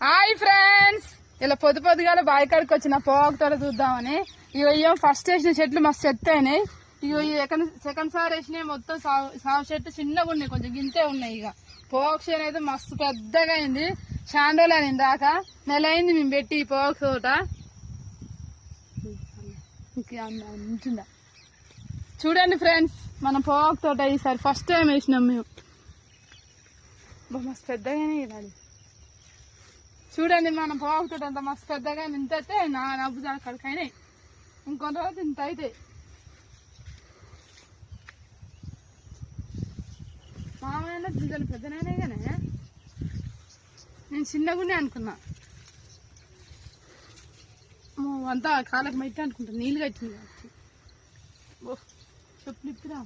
Hi friends, ఇలా పొద్దుగాల బావి కాడికి వచ్చిన పోక తోట చూద్దామని. ఇవో ఫస్ట్ వేసిన చెట్లు మస్తు ఎత్తైనాయి. ఇగో సెకండ్ సార్ వేసినాయి మొత్తం సాగు చెట్టు చిన్నగా ఉన్నాయి, కొంచెం గింతే ఉన్నాయి. ఇక పోక చేను అయితే మస్తు పెద్దగా అయింది. షాండోలు అని దాకా నెల అయింది మేము పెట్టి ఈ పోక తోట. ఉంటుందా చూడండి ఫ్రెండ్స్, మన పోక తోట ఈసారి ఫస్ట్ టైం వేసినాం మేము. మస్తు పెద్దగానే ఇవ్వాలి. చూడండి మన పోక తోట అంత మస్తు పెద్దగా ఇంత అయితే నా నవ్వుదాని కడికైనాయి. ఇంకొంత రోజు ఇంత అయితే మామూలు గింజలు పెద్దనైనా కానీ నేను చిన్నగానే అనుకున్నా. అంతా కాళ్ళకి మట్టి అనుకుంటా, నీళ్ళు కట్టింది కాబట్టి. చెప్పులు ఇప్పుడా